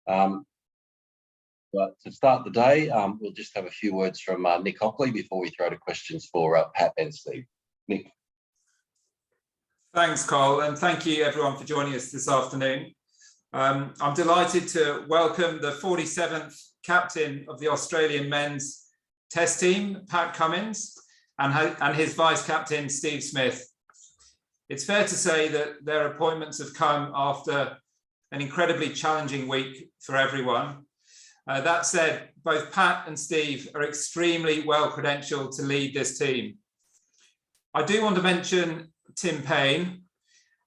But to start the day, we'll just have a few words from Nick Hockley before we throw to questions for Pat and Steve. Nick. Thanks, Cole, and thank you everyone for joining us this afternoon. I'm delighted to welcome the 47th captain of the Australian men's test team, Pat Cummins, and his vice captain, Steve Smith. It's fair to say that their appointments have come after an incredibly challenging week for everyone. That said, both Pat and Steve are extremely well credentialed to lead this team. I do want to mention Tim Payne,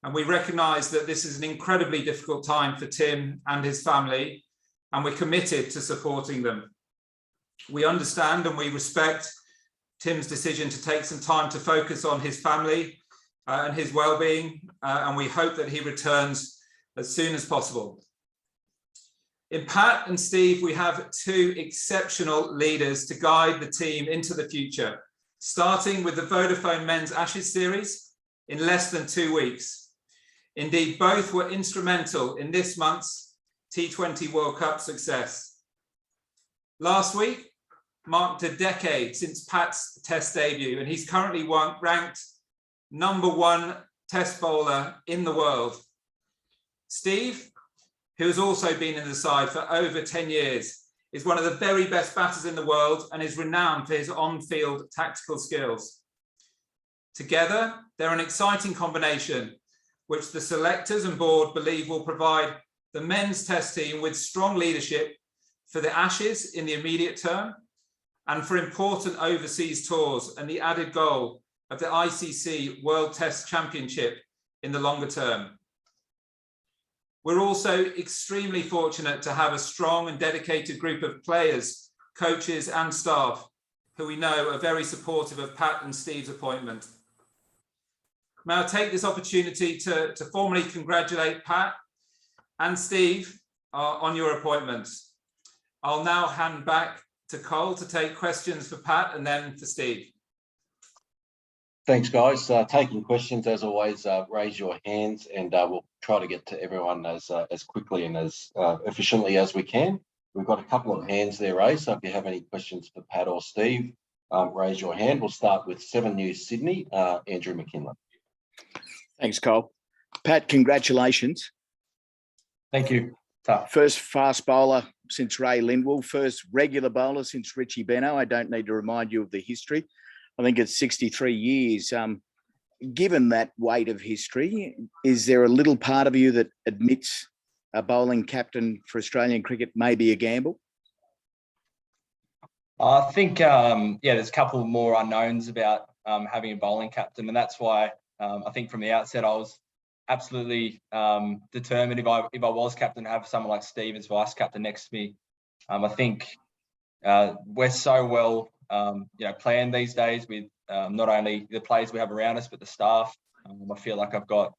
and we recognise that this is an incredibly difficult time for Tim and his family, and we're committed to supporting them. We understand and we respect Tim's decision to take some time to focus on his family and his well-being, and we hope that he returns as soon as possible. In Pat and Steve, we have two exceptional leaders to guide the team into the future, starting with the Vodafone Men's Ashes Series in less than 2 weeks. Indeed, both were instrumental in this month's T20 World Cup success. Last week marked a decade since Pat's test debut, and he's currently ranked #1 test bowler in the world. Steve, who has also been in the side for over 10 years, is one of the very best batters in the world and is renowned for his on-field tactical skills. Together, they're an exciting combination, which the selectors and board believe will provide the men's test team with strong leadership for the Ashes in the immediate term and for important overseas tours and the added goal of the ICC World Test Championship in the longer term. We're also extremely fortunate to have a strong and dedicated group of players, coaches and staff who we know are very supportive of Pat and Steve's appointment. May I take this opportunity to formally congratulate Pat and Steve on your appointments. I'll now hand back to Cole to take questions for Pat and then for Steve. Thanks, guys. Taking questions, as always, raise your hands and we'll try to get to everyone as quickly and as efficiently as we can. We've got a couple of hands there raised, so if you have any questions for Pat or Steve, raise your hand. We'll start with 7 News Sydney, Andrew McKinley. Thanks, Cole. Pat, congratulations. Thank you. Tough. First fast bowler since Ray Lindwall, first regular bowler since Richie Beno. I don't need to remind you of the history. I think it's 63 years. Given that weight of history, is there a little part of you that admits a bowling captain for Australian cricket may be a gamble? I think, there's a couple more unknowns about having a bowling captain, and that's why I think from the outset I was absolutely determined if I was captain to have someone like Steve as vice captain next to me. I think we're so well planned these days with not only the players we have around us but the staff. I feel like I've got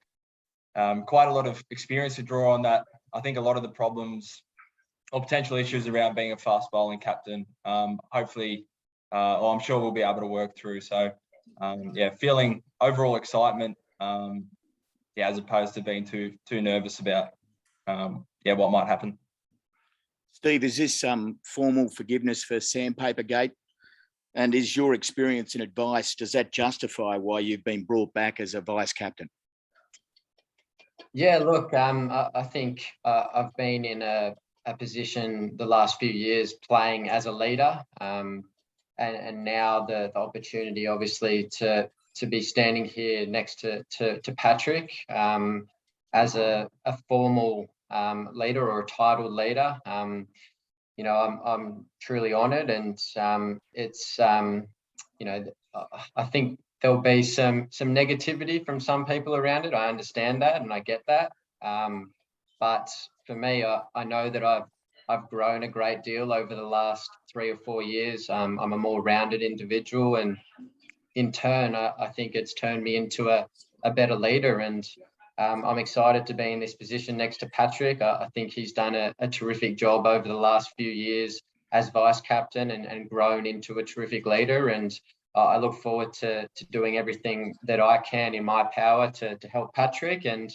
quite a lot of experience to draw on that. I think a lot of the problems or potential issues around being a fast bowling captain, hopefully, I'm sure we'll be able to work through. So, feeling overall excitement, as opposed to being too nervous about, what might happen. Steve, is this formal forgiveness for Sandpaper Gate? And is your experience and advice, does that justify why you've been brought back as a vice captain? Yeah, look, I think I've been in a position the last few years playing as a leader, and now the opportunity, obviously, to be standing here next to Patrick as a formal leader or a titled leader. I'm truly honoured, and it's I think there'll be some negativity from some people around it. I understand that and I get that, but for me, I know that I've grown a great deal over the last 3 or 4 years. I'm a more rounded individual, and in turn, I think it's turned me into a better leader, and I'm excited to be in this position next to Patrick. I think he's done a terrific job over the last few years as vice captain and grown into a terrific leader. And I look forward to doing everything that I can in my power to help Patrick and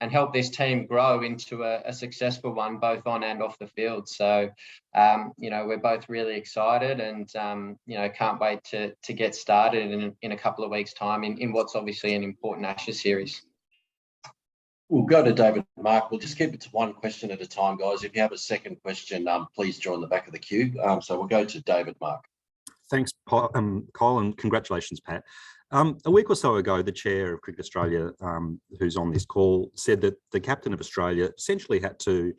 help this team grow into a successful one, both on and off the field. So, we're both really excited and, can't wait to get started in a couple of weeks' time in what's obviously an important Ashes series. We'll go to David and Mark. We'll just keep it to one question at a time, guys. If you have a second question, please join the back of the queue. So we'll go to David, Mark. Thanks, Kyle, and congratulations, Pat. A week or so ago, the chair of Cricket Australia, who's on this call, said that the captain of Australia essentially had to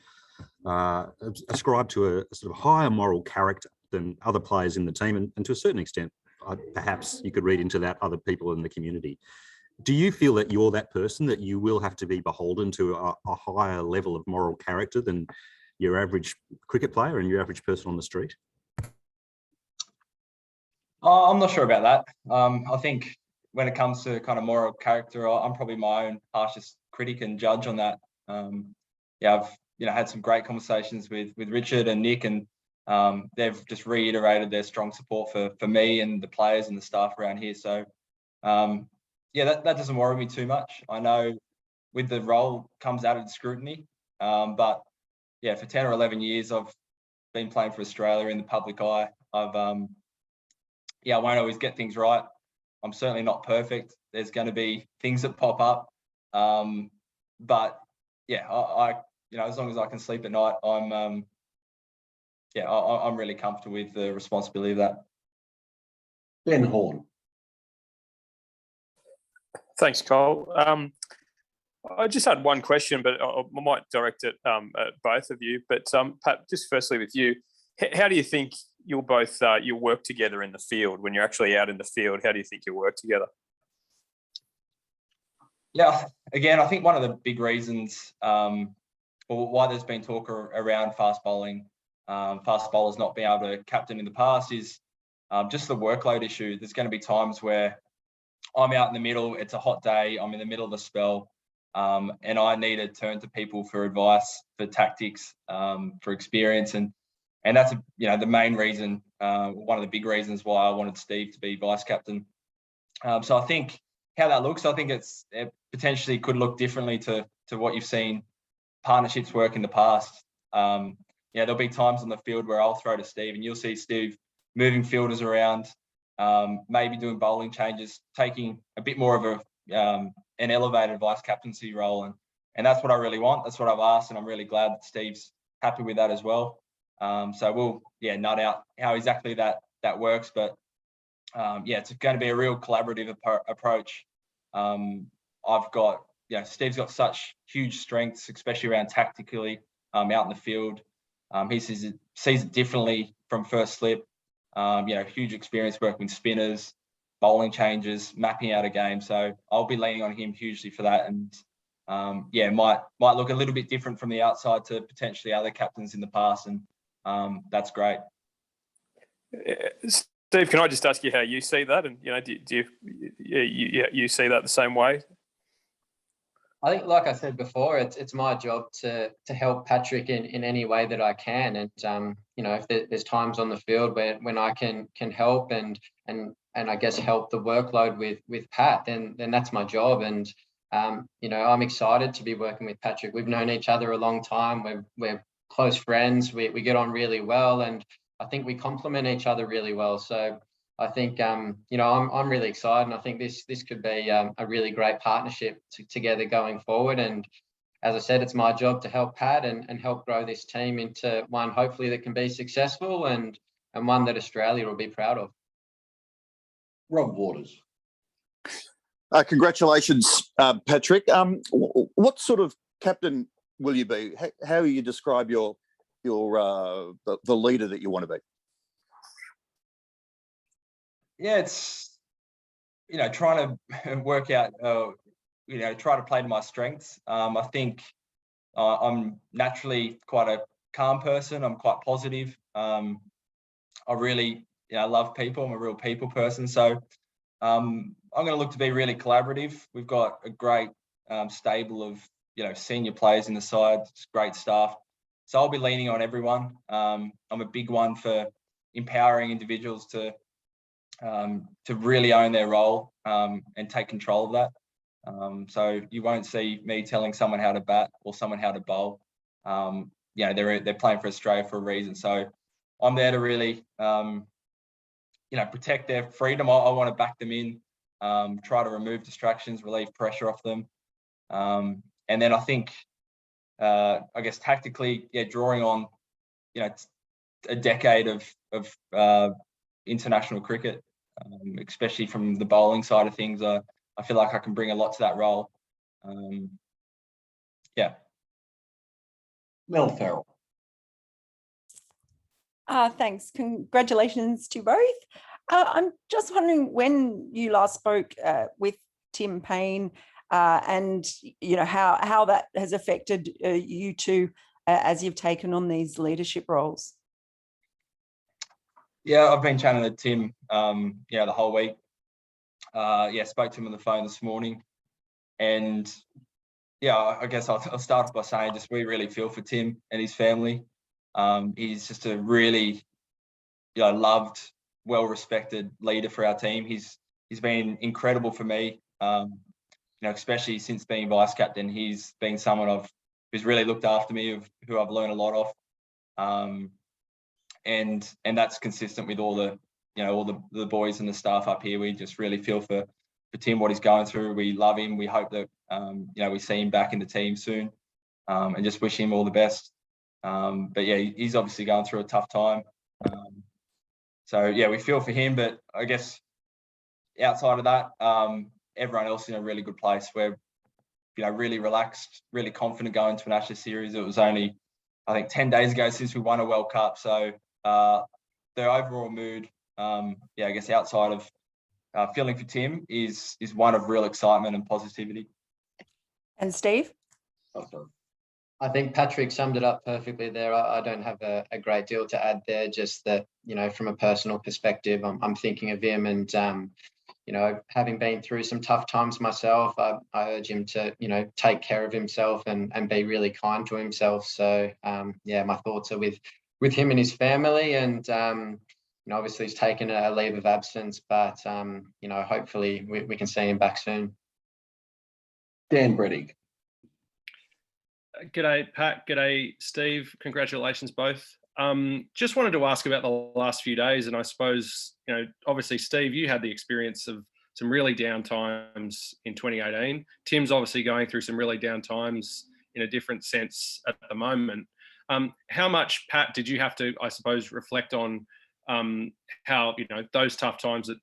ascribe to a sort of higher moral character than other players in the team, and to a certain extent, perhaps you could read into that other people in the community. Do you feel that you're that person, that you will have to be beholden to a higher level of moral character than your average cricket player and your average person on the street? I'm not sure about that. I think when it comes to kind of moral character, I'm probably my own harshest critic and judge on that. I've had some great conversations with Richard and Nick, and they've just reiterated their strong support for me and the players and the staff around here. So that doesn't worry me too much. I know with the role comes added scrutiny, but for 10 or 11 years I've been playing for Australia in the public eye. I won't always get things right. I'm certainly not perfect. There's going to be things that pop up. But I as long as I can sleep at night, I'm really comfortable with the responsibility of that. Ben Horn. Thanks, Kyle. I just had one question, but I might direct it at both of you. But Pat, just firstly with you, how do you think you'll both you'll work together in the field when you're actually out in the field? How do you think you'll work together? Yeah, again, I think one of the big reasons why there's been talk around fast bowling, fast bowlers not being able to captain in the past is just the workload issue. There's going to be times where I'm out in the middle, it's a hot day, I'm in the middle of a spell, and I need to turn to people for advice, for tactics, for experience. And that's the main reason, one of the big reasons why I wanted Steve to be vice captain. So I think how that looks, I think it potentially could look differently to what you've seen partnerships work in the past. There'll be times on the field where I'll throw to Steve, and you'll see Steve moving fielders around, maybe doing bowling changes, taking a bit more of an elevated vice captaincy role, and that's what I really want. That's what I've asked, and I'm really glad that Steve's happy with that as well. So we'll nut out how exactly that works, but it's going to be a real collaborative approach. I've got Steve's got such huge strengths, especially around tactically out in the field. He sees it differently from first slip. Huge experience working with spinners, bowling changes, mapping out a game. So I'll be leaning on him hugely for that, and might look a little bit different from the outside to potentially other captains in the past, and that's great. Steve, can I just ask you how you see that, and do you see that the same way? I think, like I said before, it's my job to help Patrick in any way that I can, and if there's times on the field when I can help and I guess help the workload with Pat, then that's my job. And I'm excited to be working with Patrick. We've known each other a long time. We're close friends. We get on really well, and I think we complement each other really well. So I think I'm really excited, and I think this could be a really great partnership together going forward. And as I said, it's my job to help Pat and help grow this team into one hopefully that can be successful and one that Australia will be proud of. Rob Waters. Congratulations, Patrick. What sort of captain will you be? How will you describe the leader that you want to be? Yeah, it's trying to work out try to play to my strengths. I think I'm naturally quite a calm person. I'm quite positive. I really love people. I'm a real people person. So I'm going to look to be really collaborative. We've got a great stable of senior players in the side. It's great staff. So I'll be leaning on everyone. I'm a big one for empowering individuals to really own their role and take control of that. So you won't see me telling someone how to bat or someone how to bowl. You know, they're playing for Australia for a reason. So I'm there to really, you know, protect their freedom. I want to back them in, try to remove distractions, relieve pressure off them. And then I think, I guess tactically, yeah, drawing on, you know, a decade of international cricket, especially from the bowling side of things. I feel like I can bring a lot to that role. Yeah. Mel Farrell. Thanks. Congratulations to both. I'm just wondering when you last spoke with Tim Payne and you know how that has affected you two as you've taken on these leadership roles. Yeah, I've been chatting to Tim, yeah, the whole week. Yeah, spoke to him on the phone this morning, and yeah, I guess I'll start off by saying just we really feel for Tim and his family. He's just a really, you know, loved, well-respected leader for our team. He's been incredible for me. You know, especially since being vice captain, he's been someone who's really looked after me, who I've learned a lot of. And that's consistent with all the, you know, all the boys and the staff up here. We just really feel for Tim, what he's going through. We love him. We hope that, you know, we see him back in the team soon, and just wish him all the best. But yeah, he's obviously going through a tough time. So yeah, we feel for him, but I guess outside of that, everyone else in a really good place. We're, you know, really relaxed, really confident going to an Ashes series. It was only, I think, 10 days ago since we won a World Cup. So the overall mood, yeah, I guess outside of feeling for Tim is one of real excitement and positivity. And Steve? I think Patrick summed it up perfectly there. I don't have a great deal to add there, just that, you know, from a personal perspective, I'm thinking of him and, you know, having been through some tough times myself, I urge him to, you know, take care of himself and be really kind to himself. So, yeah, my thoughts are with him and his family, and, you know, obviously he's taken a leave of absence, but, you know, hopefully we can see him back soon. Dan Brettig. G'day, Pat. G'day, Steve. Congratulations both. Just wanted to ask about the last few days, and I suppose, you know, obviously, Steve, you had the experience of some really down times in 2018. Tim's obviously going through some really down times in a different sense at the moment. How much, Pat, did you have to, I suppose, reflect on how, you know, those tough times that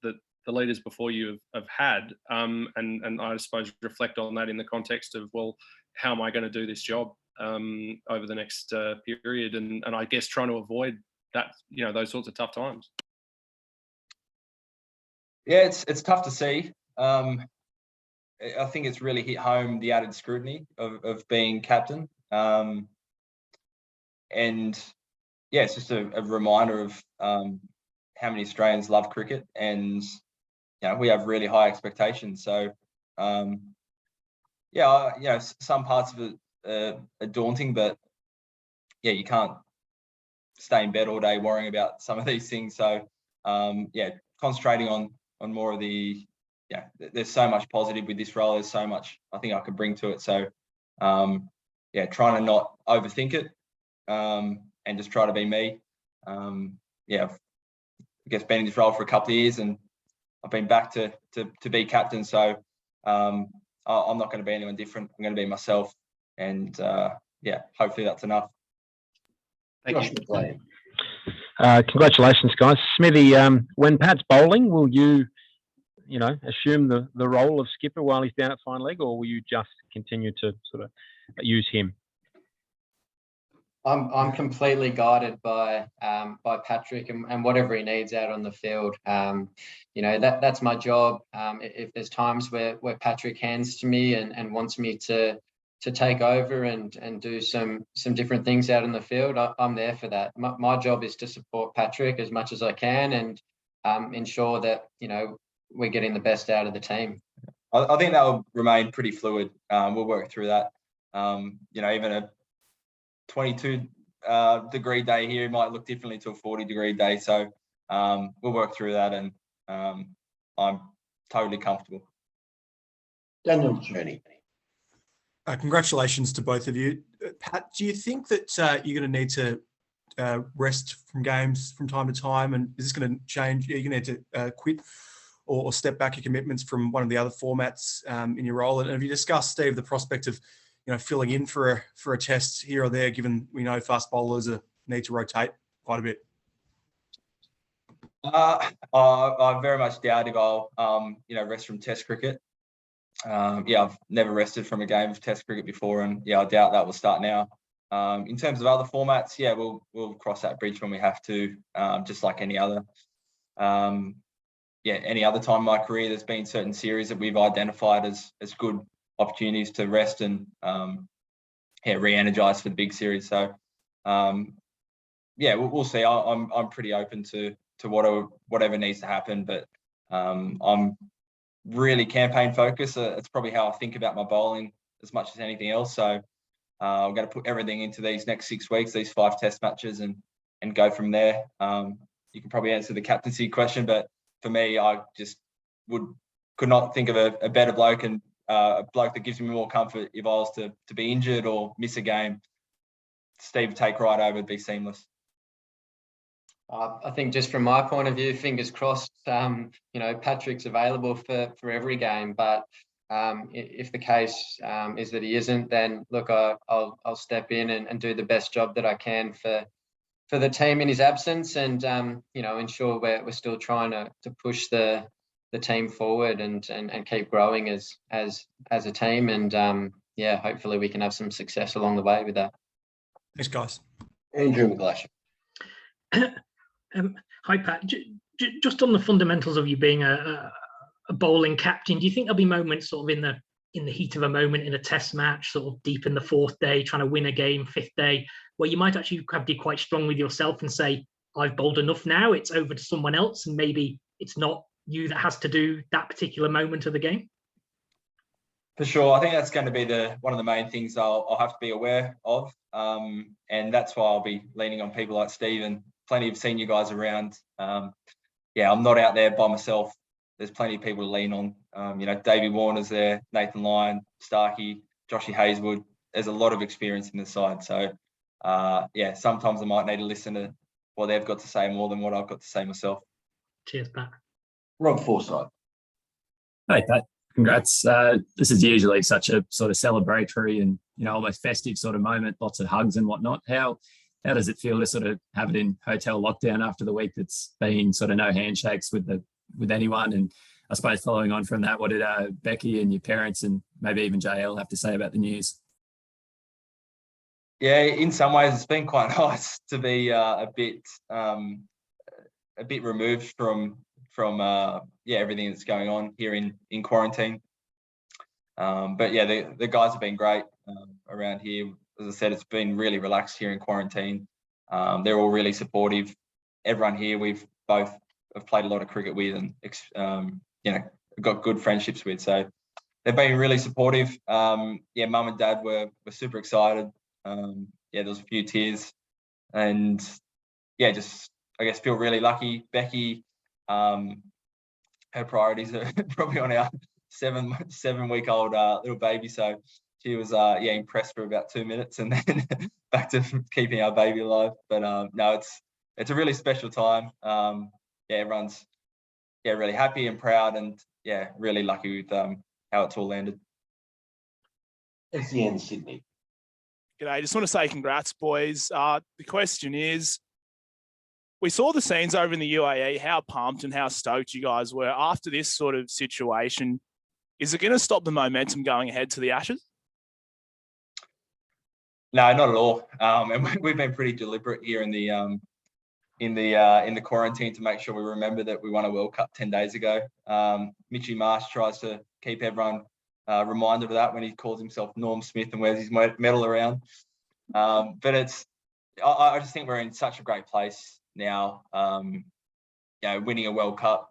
the leaders before you have had, and I suppose reflect on that in the context of, well, how am I going to do this job over the next period, and I guess trying to avoid that, you know, those sorts of tough times. Yeah, it's tough to see. I think it's really hit home the added scrutiny of being captain, and yeah, it's just a reminder of how many Australians love cricket, and you know, we have really high expectations. So yeah, you know, some parts of it are daunting, but yeah, you can't stay in bed all day worrying about some of these things. So yeah, concentrating on more of the, yeah, there's so much positive with this role. There's so much I think I could bring to it. So yeah, trying to not overthink it, and just try to be me. Yeah, I guess been in this role for a couple of years, and I've been back to be captain. So I'm not going to be anyone different. I'm going to be myself, and yeah, hopefully that's enough. Josh McLean. Congratulations, guys. Smithy, when Pat's bowling, will you know, assume the role of skipper while he's down at fine leg, or will you just continue to sort of use him? I'm completely guided by Patrick and whatever he needs out on the field. You know, that's my job. If there's times where Patrick hands to me and wants me to take over and do some different things out in the field, I'm there for that. My job is to support Patrick as much as I can and ensure that, you know, we're getting the best out of the team. I think that will remain pretty fluid. We'll work through that. You know, even a 22 degree day here might look differently to a 40-degree day. So we'll work through that, and I'm totally comfortable. Daniel Cherney. Congratulations to both of you. Pat, do you think that you're going to need to rest from games from time to time, and is this going to change? Are you going to need to quit or step back your commitments from one of the other formats in your role? And have you discussed, Steve, the prospect of filling in for a test here or there, given we know fast bowlers need to rotate quite a bit? I very much doubt if I'll rest from Test cricket. I've never rested from a game of Test cricket before, and I doubt that will start now. In terms of other formats, we'll cross that bridge when we have to, just like any other. Any other time in my career, there's been certain series that we've identified as good opportunities to rest and re-energize for the big series. So we'll see. I'm pretty open to whatever needs to happen, but I'm really campaign focused. It's probably how I think about my bowling as much as anything else. So I'm going to put everything into these next 6 weeks, these 5 test matches, and go from there. You can probably answer the captaincy question, but for me, I just could not think of a better bloke, and a bloke that gives me more comfort if I was to be injured or miss a game. Steve, take right over, be seamless. I think just from my point of view, fingers crossed, Patrick's available for every game, but if the case is that he isn't, then look, I'll step in and do the best job that I can for the team in his absence, and ensure we're still trying to push the team forward and keep growing as a team, and hopefully we can have some success along the way with that. Thanks, guys. Andrew McGlashan. Hi, Pat. Just on the fundamentals of you being a bowling captain, do you think there'll be moments sort of in the heat of a moment in a test match, sort of deep in the 4th day, trying to win a game, 5th day, where you might actually be quite strong with yourself and say, I've bowled enough now, it's over to someone else, and maybe it's not you that has to do that particular moment of the game? For sure. I think that's going to be one of the main things I'll have to be aware of. And that's why I'll be leaning on people like Steve and plenty of senior guys around. I'm not out there by myself. There's plenty of people to lean on. Davey Warner's there, Nathan Lyon, Starkey, Joshy Hazelwood. There's a lot of experience in the side. So, sometimes I might need to listen to what they've got to say more than what I've got to say myself. Cheers, Pat. Rob Forsyth. Hey, Pat. Congrats. This is usually such a sort of celebratory and, almost festive sort of moment, lots of hugs and whatnot. How does it feel to sort of have it in hotel lockdown after the week that's been sort of no handshakes with anyone? And I suppose following on from that, what did Becky and your parents and maybe even JL have to say about the news? Yeah, in some ways it's been quite nice to be a bit removed from everything that's going on here in quarantine. But the guys have been great around here. As I said, it's been really relaxed here in quarantine. They're all really supportive. Everyone here we've both have played a lot of cricket with and got good friendships with. So they've been really supportive. Mum and Dad were super excited. There was a few tears, and just I guess feel really lucky. Becky, her priorities are probably on our 7-week-old little baby, so she was impressed for about 2 minutes and then back to keeping our baby alive. But no, it's a really special time. Everyone's really happy and proud, and really lucky with how it's all landed. SEN Sydney. G'day, I just want to say congrats, boys. The question is, we saw the scenes over in the UAE, how pumped and how stoked you guys were after this sort of situation. Is it going to stop the momentum going ahead to the Ashes? No, not at all. And we've been pretty deliberate here in the quarantine to make sure we remember that we won a World Cup 10 days ago. Mitchy Marsh tries to keep everyone reminded of that when he calls himself Norm Smith and wears his medal around. But I just think we're in such a great place now. Winning a World Cup,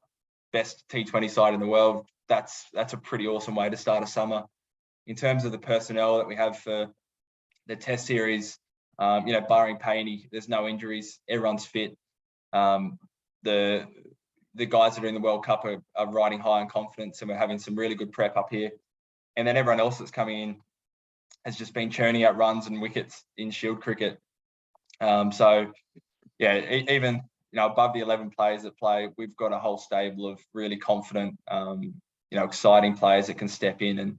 best T20 side in the world, that's a pretty awesome way to start a summer. In terms of the personnel that we have for the Test series, barring Payne, there's no injuries, everyone's fit. The guys that are in the World Cup are riding high in confidence, and we're having some really good prep up here. and then everyone else that's coming in has just been churning out runs and wickets in Shield cricket. So yeah, even above the 11 players that play, we've got a whole stable of really confident, exciting players that can step in, and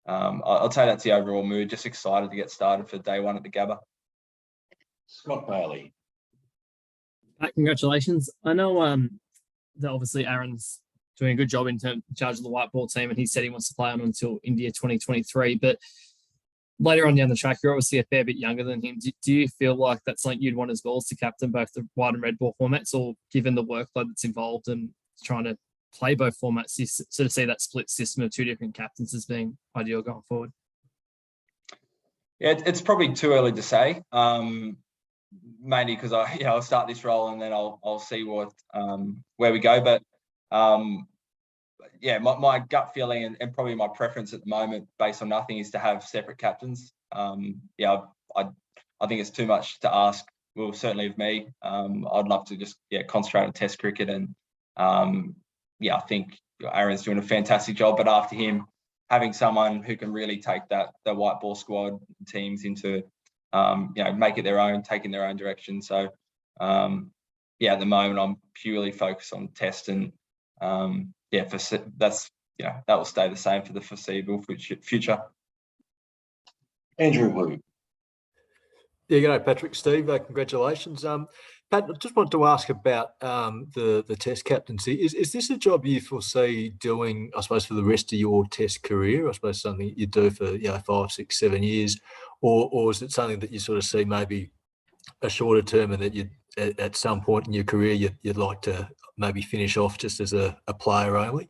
I'd say that's the overall mood. Just excited to get started for day one at the Gabba. Scott Bailey. Congratulations. I know that obviously Aaron's doing a good job in charge of the white ball team, and he said he wants to play on until India 2023. But later on down the track, you're obviously a fair bit younger than him. Do you feel like that's something you'd want as well, as to captain both the white and red ball formats, or given the workload that's involved and trying to play both formats, you sort of see that split system of 2 different captains as being ideal going forward? Yeah, it's probably too early to say. Mainly because I'll start this role and then I'll see what where we go. But yeah, my gut feeling and probably my preference at the moment, based on nothing, is to have separate captains. Yeah, I think it's too much to ask. Well, certainly of me. I'd love to just concentrate on Test cricket, and yeah, I think Aaron's doing a fantastic job. But after him, having someone who can really take the white ball squad teams into make it their own, taking their own direction. So yeah, at the moment I'm purely focused on Test, and that will stay the same for the foreseeable future. Andrew Wu. Yeah, g'day, Patrick, Steve. Congratulations. Pat, I just wanted to ask about the Test captaincy. Is this a job you foresee doing, I suppose, for the rest of your Test career? I suppose something you do for 5, 6, 7 years, or is it something that you sort of see maybe a shorter term, and that you at some point in your career you'd like to maybe finish off just as a player only?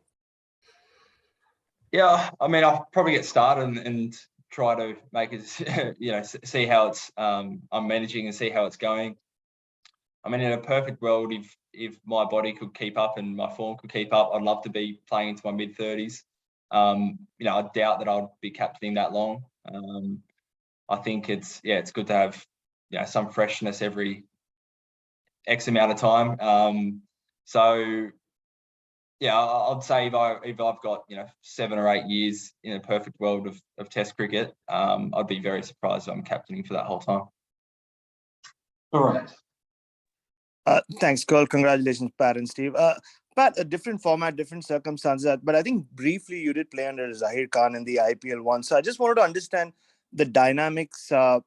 Yeah, I mean, I'll probably get started and try to make it, see how it's I'm managing and see how it's going. I mean, in a perfect world, if my body could keep up and my form could keep up, I'd love to be playing into my mid-30s. I doubt that I'd be captaining that long. I think it's good to have some freshness every X amount of time. So yeah, I'd say if I've got 7 or 8 years in a perfect world of Test cricket, I'd be very surprised if I'm captaining for that whole time. All right. Thanks, Cole. Congratulations, Pat and Steve. Pat, a different format, different circumstances, but I think briefly you did play under Zahir Khan in the IPL one. So I just wanted to understand the dynamics of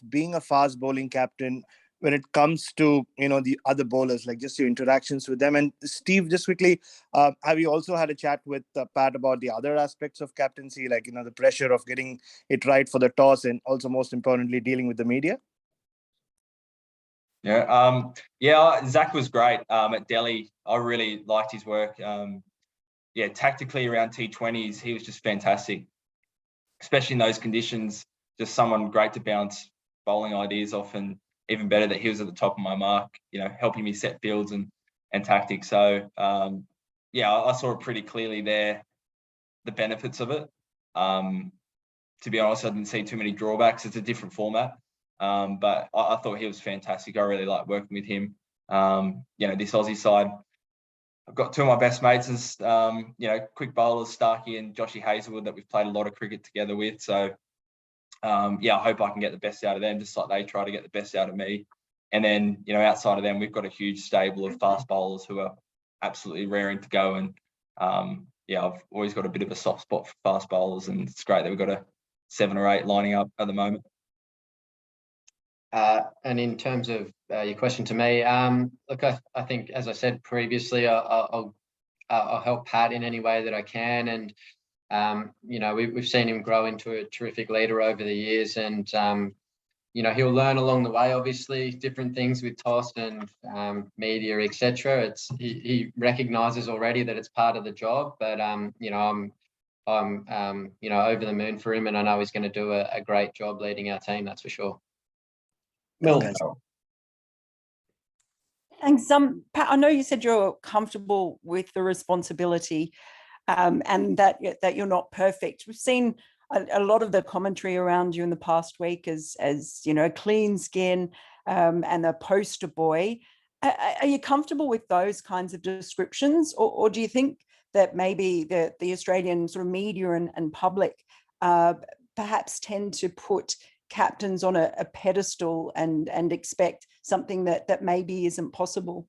being a fast bowling captain when it comes to the other bowlers, like just your interactions with them. And Steve, just quickly, have you also had a chat with Pat about the other aspects of captaincy, like the pressure of getting it right for the toss, and also most importantly dealing with the media? Yeah, Zach was great at Delhi. I really liked his work. Tactically around T20s, he was just fantastic, especially in those conditions. Just someone great to bounce bowling ideas off, and even better that he was at the top of my mark, helping me set fields and tactics. So I saw it pretty clearly there, the benefits of it. To be honest, I didn't see too many drawbacks. It's a different format. But I thought he was fantastic. I really liked working with him. This Aussie side, I've got 2 of my best mates as, quick bowlers, Starkey and Joshy Hazelwood, that we've played a lot of cricket together with. So, I hope I can get the best out of them, just like they try to get the best out of me. And then, outside of them, we've got a huge stable of fast bowlers who are absolutely raring to go. And, I've always got a bit of a soft spot for fast bowlers, and it's great that we've got 7 or 8 lining up at the moment. And in terms of your question to me, look, I think, as I said previously, I'll help Pat in any way that I can. And, we've seen him grow into a terrific leader over the years. And, he'll learn along the way, obviously, different things with toss and media, etc. He recognises already that it's part of the job. But, I'm over the moon for him, and I know he's going to do a great job leading our team, that's for sure. Mel. Thanks. Pat, I know you said you're comfortable with the responsibility and that you're not perfect. We've seen a lot of the commentary around you in the past week as a clean skin and a poster boy. Are you comfortable with those kinds of descriptions, or do you think that maybe the Australian sort of media and public perhaps tend to put captains on a pedestal and expect something that maybe isn't possible?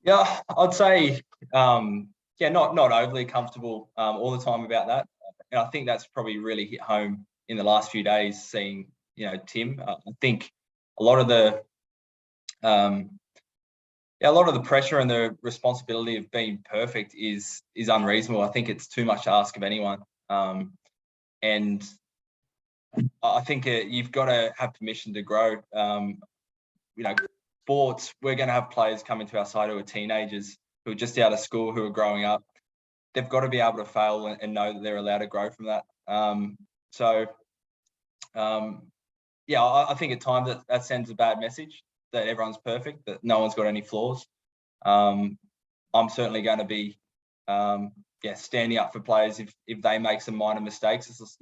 Yeah, I'd say, yeah, not overly comfortable all the time about that. And I think that's probably really hit home in the last few days, seeing, Tim. I think a lot of the pressure and the responsibility of being perfect is unreasonable. I think it's too much to ask of anyone. And I think you've got to have permission to grow. Sports, we're going to have players come into our side who are teenagers, who are just out of school, who are growing up. They've got to be able to fail and know that they're allowed to grow from that. Yeah, I think at times that sends a bad message that everyone's perfect, that no one's got any flaws. I'm certainly going to be, standing up for players if they make some minor mistakes. It's just,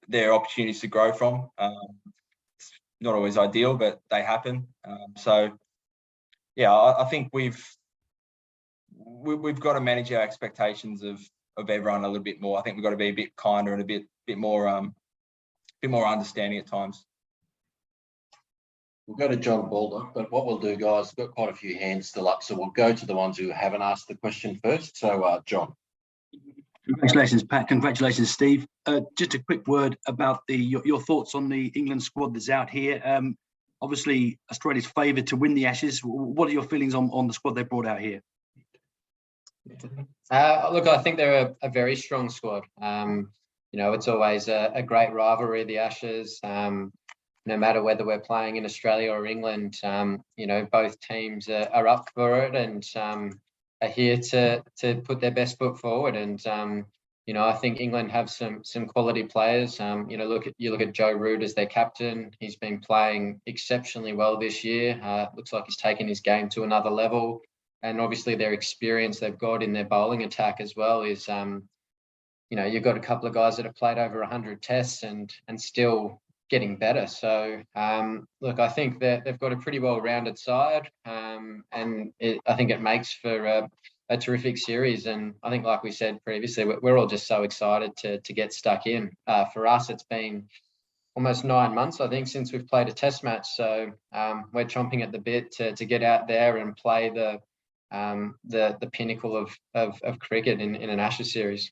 there are opportunities to grow from. It's not always ideal, but they happen. I think we've got to manage our expectations of everyone a little bit more. I think we've got to be a bit kinder and a bit more understanding at times. We'll go to John Baldock, but what we'll do, guys, we've got quite a few hands still up, so we'll go to the ones who haven't asked the question first. So, John. Congratulations, Pat. Congratulations, Steve. Just a quick word about your thoughts on the England squad that's out here. Obviously, Australia's favoured to win the Ashes. What are your feelings on the squad they brought out here? Look, I think they're a very strong squad. It's always a great rivalry, the Ashes. No matter whether we're playing in Australia or England, both teams are up for it and are here to put their best foot forward. And I think England have some quality players. You look at Joe Root as their captain. He's been playing exceptionally well this year. Looks like he's taken his game to another level. And obviously their experience they've got in their bowling attack as well is, you've got a couple of guys that have played over 100 tests and still getting better. So, look, I think that they've got a pretty well-rounded side, and I think it makes for a terrific series. And I think, like we said previously, we're all just so excited to get stuck in. For us, it's been almost 9 months, I think, since we've played a test match. So we're chomping at the bit to get out there and play the pinnacle of cricket in an Ashes series.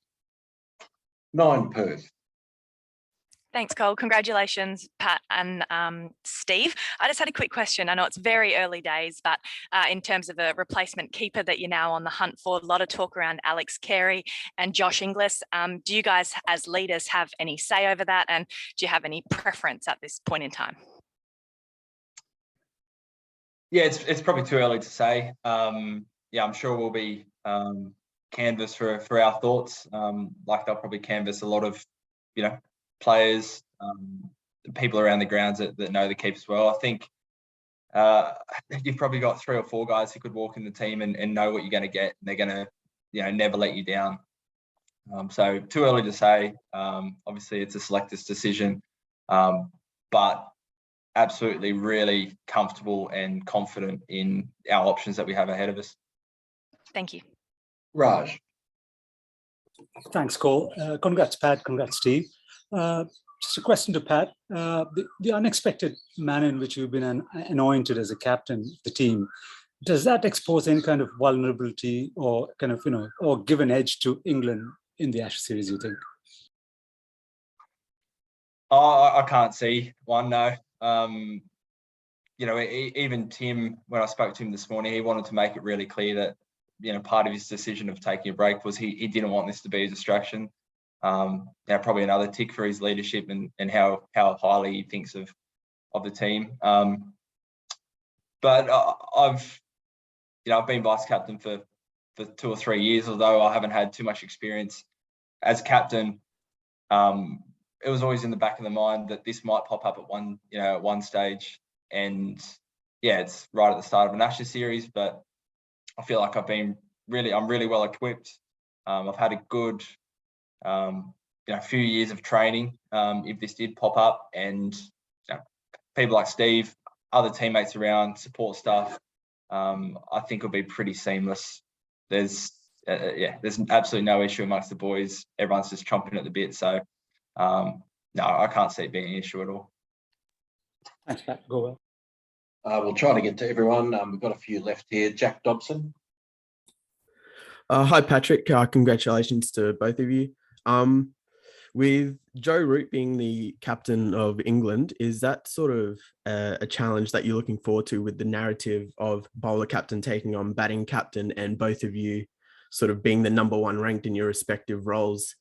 9 Perth. Thanks, Cole. Congratulations, Pat and Steve. I just had a quick question. I know it's very early days, but in terms of a replacement keeper that you're now on the hunt for, a lot of talk around Alex Carey and Josh Inglis. Do you guys as leaders have any say over that? And do you have any preference at this point in time? Yeah, it's probably too early to say. I'm sure we'll be canvass for our thoughts. Like they'll probably canvass a lot of, players, people around the grounds that know the keepers well. I think you've probably got 3 or 4 guys who could walk in the team and know what you're going to get. And they're going to, never let you down. So too early to say. Obviously, it's a selector's decision, but absolutely really comfortable and confident in our options that we have ahead of us. Thank you. Raj. Thanks, Cole. Congrats, Pat. Congrats, Steve. Just a question to Pat. The unexpected manner in which you've been anointed as a captain of the team, does that expose any kind of vulnerability or kind of, or give an edge to England in the Ashes series, you think? I can't see one, no. Even Tim, when I spoke to him this morning, he wanted to make it really clear that, part of his decision of taking a break was he didn't want this to be a distraction. Probably another tick for his leadership and how highly he thinks of the team. But I've been vice captain for 2 or 3 years, although I haven't had too much experience as captain. It was always in the back of the mind that this might pop up at one stage. And it's right at the start of an Ashes series, but I feel like I'm really well equipped. I've had a good, few years of training. If this did pop up, and people like Steve, other teammates around, support staff, I think it'll be pretty seamless. There's yeah, there's absolutely no issue amongst the boys. Everyone's just chomping at the bit. So no, I can't see it being an issue at all. Thanks, Pat. Go well. We'll try to get to everyone. We've got a few left here. Jack Dobson. Hi, Patrick. Congratulations to both of you. With Joe Root being the captain of England, is that sort of a challenge that you're looking forward to, with the narrative of bowler captain taking on batting captain and both of you sort of being the number one ranked in your respective roles?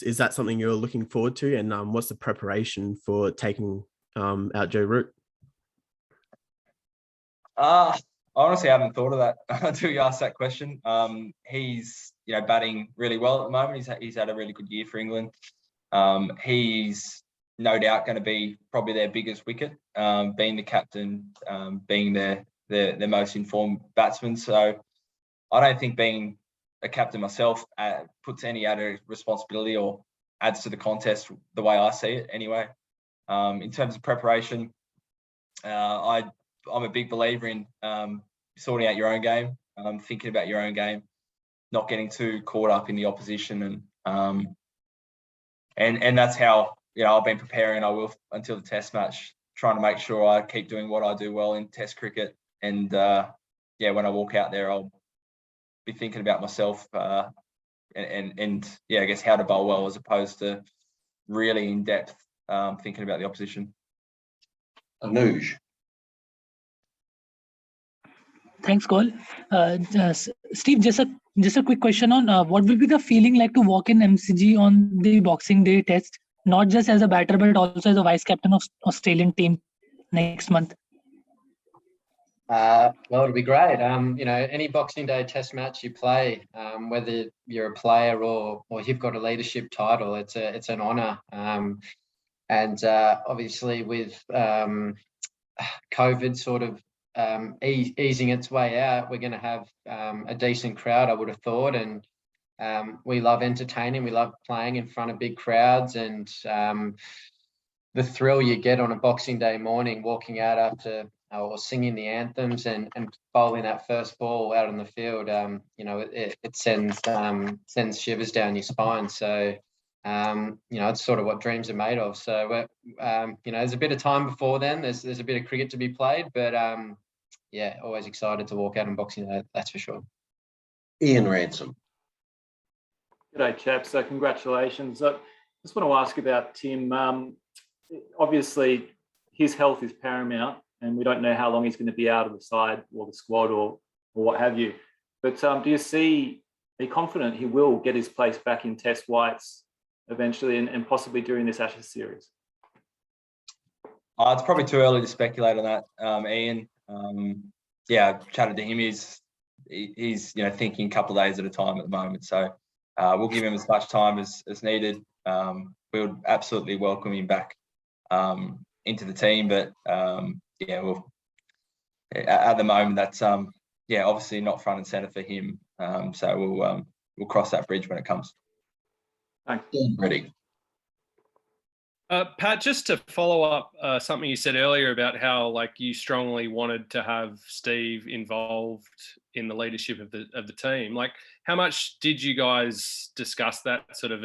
Is that something you're looking forward to? And what's the preparation for taking out Joe Root? Honestly, I haven't thought of that until you asked that question. He's batting really well at the moment. He's had a really good year for England. He's no doubt going to be probably their biggest wicket, being the captain, being their most informed batsman. So I don't think being a captain myself puts any added responsibility or adds to the contest the way I see it anyway. In terms of preparation, I'm a big believer in sorting out your own game, thinking about your own game, not getting too caught up in the opposition, and that's how I've been preparing. I will until the Test match, trying to make sure I keep doing what I do well in Test cricket, and when I walk out there, I'll be thinking about myself and I guess how to bowl well, as opposed to really in depth thinking about the opposition. Anuj. Thanks, Cole. Steve, just a quick question on what will be the feeling like to walk in MCG on the Boxing Day Test, not just as a batter but also as a vice captain of Australian team next month? Well, it'll be great. Any Boxing Day Test match you play, whether you're a player or you've got a leadership title, it's an honour. And obviously with COVID sort of easing its way out, we're going to have a decent crowd, I would have thought, and we love entertaining, we love playing in front of big crowds, and the thrill you get on a Boxing Day morning, walking out after or singing the anthems and bowling that first ball out on the field, it sends shivers down your spine. So it's sort of what dreams are made of. So there's a bit of time before then. There's a bit of cricket to be played, but always excited to walk out on Boxing Day, that's for sure. Ian Ransom. G'day, chaps. So congratulations. I just want to ask about Tim. Obviously, his health is paramount, and we don't know how long he's going to be out of the side or the squad or what have you. But are you confident he will get his place back in Test whites eventually and possibly during this Ashes series? It's probably too early to speculate on that, Ian. I've chatted to him. He's thinking a couple of days at a time at the moment. So we'll give him as much time as needed. We would absolutely welcome him back into the team, but we'll at the moment that's obviously not front and center for him. So we'll cross that bridge when it comes. Thanks. Ready. Pat, just to follow up something you said earlier about how you strongly wanted to have Steve involved in the leadership of the team. How much did you guys discuss that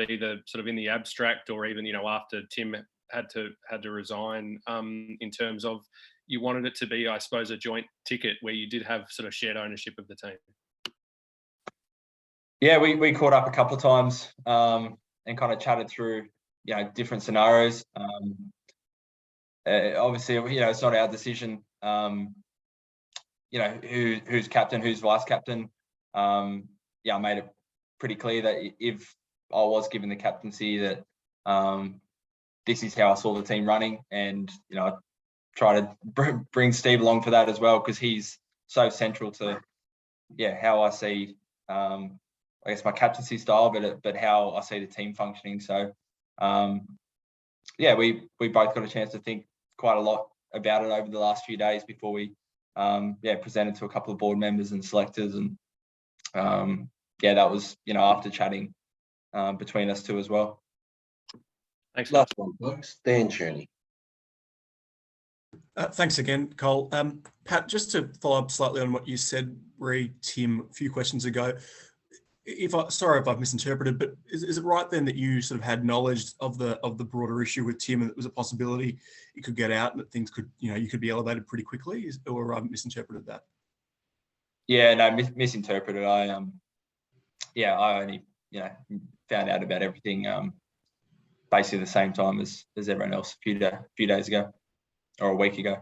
either in the abstract or even after Tim had to resign, in terms of you wanted it to be, I suppose, a joint ticket where you did have shared ownership of the team? Yeah, we caught up a couple of times and kind of chatted through different scenarios. Obviously, it's not our decision. Who's captain, who's vice captain. I made it pretty clear that if I was given the captaincy, that this is how I saw the team running, and I try to bring Steve along for that as well, because he's so central to how I see I guess my captaincy style, but how I see the team functioning. So we both got a chance to think quite a lot about it over the last few days before we presented to a couple of board members and selectors, and that was after chatting between us two as well. Thanks. Last one, folks. Dan Cherney. Thanks again, Cole. Pat, just to follow up slightly on what you said, Tim, a few questions ago, sorry if I've misinterpreted, but is it right then that you sort of had knowledge of the broader issue with Tim, and it was a possibility it could get out and that things could, you could be elevated pretty quickly, or I've misinterpreted that? Yeah, no, misinterpreted. I only found out about everything basically the same time as everyone else a few days ago or a week ago.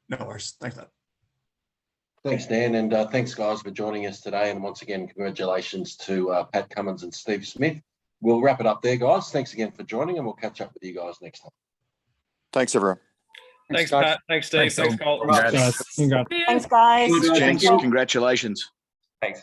No worries. Thanks, Pat. Thanks, Dan, and thanks, guys, for joining us today. And once again, congratulations to Pat Cummins and Steve Smith. We'll wrap it up there, guys. Thanks again for joining, and we'll catch up with you guys next time. Thanks, everyone. Thanks, Pat. Thanks, Steve. Thanks, Cole. Thanks, guys. Congratulations. Thanks.